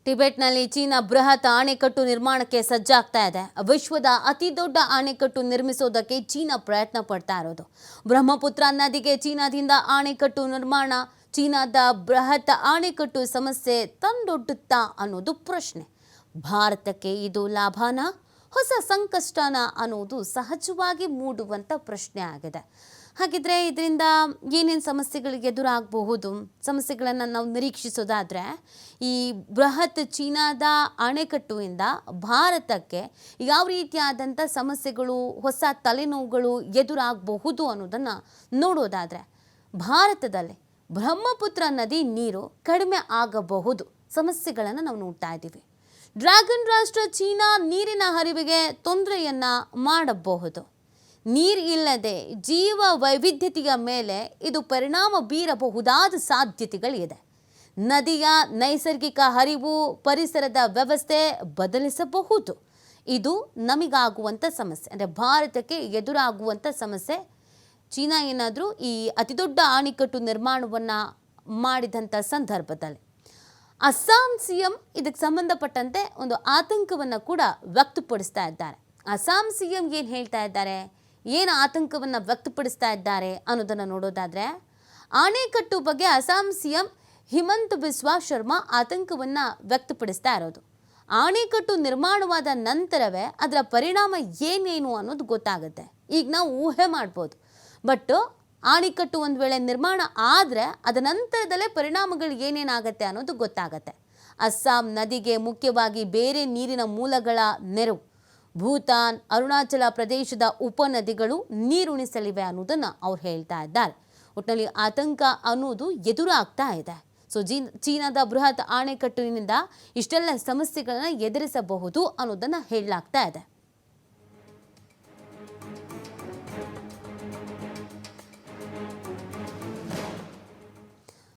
ಟಿಬೆಟ್ನಲ್ಲಿ China ಬೃಹತ್ ಅಣೆಕಟ್ಟು ನಿರ್ಮಾಣಕ್ಕೆ ಸಜ್ಜಾಗ್ತಾ ಇದೆ. ವಿಶ್ವದ ಅತಿ ದೊಡ್ಡ ಅಣೆಕಟ್ಟು ನಿರ್ಮಿಸೋದಕ್ಕೆ ಚೀನಾ ಪ್ರಯತ್ನ ಪಡ್ತಾ ಇರೋದು. ಬ್ರಹ್ಮಪುತ್ರ ನದಿಗೆ ಚೀನಾದಿಂದ ಅಣೆಕಟ್ಟು ನಿರ್ಮಾಣ, ಚೀನಾದ ಬೃಹತ್ ಅಣೆಕಟ್ಟು ಸಮಸ್ಯೆ ತಂದೊಡ್ಡುತ್ತಾ ಅನ್ನೋದು ಪ್ರಶ್ನೆ. ಭಾರತಕ್ಕೆ ಇದು ಲಾಭನಾ, ಹೊಸ ಸಂಕಷ್ಟನ ಅನ್ನೋದು ಸಹಜವಾಗಿ ಮೂಡುವಂಥ ಪ್ರಶ್ನೆ ಆಗಿದೆ. ಹಾಗಿದ್ರೆ ಇದರಿಂದ ಏನೇನು ಸಮಸ್ಯೆಗಳಿಗೆ ಎದುರಾಗಬಹುದು, ಸಮಸ್ಯೆಗಳನ್ನು ನಾವು ನಿರೀಕ್ಷಿಸೋದಾದರೆ, ಈ ಬೃಹತ್ ಚೀನಾದ ಅಣೆಕಟ್ಟುವಿಂದ ಭಾರತಕ್ಕೆ ಯಾವ ರೀತಿಯಾದಂಥ ಸಮಸ್ಯೆಗಳು, ಹೊಸ ತಲೆನೋವುಗಳು ಎದುರಾಗಬಹುದು ಅನ್ನೋದನ್ನು ನೋಡೋದಾದರೆ, ಭಾರತದಲ್ಲಿ ಬ್ರಹ್ಮಪುತ್ರ ನದಿ ನೀರು ಕಡಿಮೆ ಆಗಬಹುದು ಸಮಸ್ಯೆಗಳನ್ನು ನಾವು ನೋಡ್ತಾ ಇದ್ದೀವಿ. ಡ್ರ್ಯಾಗನ್ ರಾಷ್ಟ್ರ ಚೀನಾ ನೀರಿನ ಹರಿವಿಗೆ ತೊಂದರೆಯನ್ನು ಮಾಡಬಹುದು. ನೀರು ಇಲ್ಲದೆ ಜೀವ ವೈವಿಧ್ಯತೆಯ ಮೇಲೆ ಇದು ಪರಿಣಾಮ ಬೀರಬಹುದಾದ ಸಾಧ್ಯತೆಗಳಿದೆ. ನದಿಯ ನೈಸರ್ಗಿಕ ಹರಿವು ಪರಿಸರದ ವ್ಯವಸ್ಥೆ ಬದಲಿಸಬಹುದು. ಇದು ನಮಗಾಗುವಂಥ ಸಮಸ್ಯೆ, ಅಂದರೆ ಭಾರತಕ್ಕೆ ಎದುರಾಗುವಂಥ ಸಮಸ್ಯೆ. ಚೀನಾ ಏನಾದರೂ ಈ ಅತಿದೊಡ್ಡ ಅಣೆಕಟ್ಟು ನಿರ್ಮಾಣವನ್ನು ಮಾಡಿದಂಥ ಸಂದರ್ಭದಲ್ಲಿ ಅಸ್ಸಾಂ ಸಿಎಂ ಇದಕ್ಕೆ ಸಂಬಂಧಪಟ್ಟಂತೆ ಒಂದು ಆತಂಕವನ್ನು ಕೂಡ ವ್ಯಕ್ತಪಡಿಸ್ತಾ ಇದ್ದಾರೆ. ಅಸ್ಸಾಂ ಸಿಎಂ ಏನು ಹೇಳ್ತಾ ಇದ್ದಾರೆ, ಏನು ಆತಂಕವನ್ನು ವ್ಯಕ್ತಪಡಿಸ್ತಾ ಇದ್ದಾರೆ ಅನ್ನೋದನ್ನು ನೋಡೋದಾದರೆ, ಅಣೆಕಟ್ಟು ಬಗ್ಗೆ ಅಸ್ಸಾಂ ಸಿಎಂ ಹಿಮಂತ ಬಿಸ್ವಾ ಶರ್ಮಾ ಆತಂಕವನ್ನು ವ್ಯಕ್ತಪಡಿಸ್ತಾ ಇರೋದು. ಅಣೆಕಟ್ಟು ನಿರ್ಮಾಣವಾದ ನಂತರವೇ ಅದರ ಪರಿಣಾಮ ಏನೇನು ಅನ್ನೋದು ಗೊತ್ತಾಗುತ್ತೆ. ಈಗ ನಾವು ಊಹೆ ಮಾಡ್ಬೋದು, ಬಟ್ ಅಣೆಕಟ್ಟು ಒಂದು ವೇಳೆ ನಿರ್ಮಾಣ ಆದರೆ ಅದ ನಂತರದಲ್ಲೇ ಪರಿಣಾಮಗಳು ಏನೇನಾಗತ್ತೆ ಅನ್ನೋದು ಗೊತ್ತಾಗತ್ತೆ. ಅಸ್ಸಾಂ ನದಿಗೆ ಮುಖ್ಯವಾಗಿ ಬೇರೆ ನೀರಿನ ಮೂಲಗಳ ನೆರವು, ಭೂತಾನ್, ಅರುಣಾಚಲ ಪ್ರದೇಶದ ಉಪನದಿಗಳು ನೀರುಣಿಸಲಿವೆ ಅನ್ನೋದನ್ನು ಅವ್ರು ಹೇಳ್ತಾ ಇದ್ದಾರೆ. ಒಟ್ಟಿನಲ್ಲಿ ಆತಂಕ ಅನ್ನೋದು ಎದುರಾಗ್ತಾ ಇದೆ. ಸೊ ಚೀನಾದ ಬೃಹತ್ ಅಣೆಕಟ್ಟಿನಿಂದ ಇಷ್ಟೆಲ್ಲ ಸಮಸ್ಯೆಗಳನ್ನು ಎದುರಿಸಬಹುದು ಅನ್ನೋದನ್ನು ಹೇಳಲಾಗ್ತಾ ಇದೆ.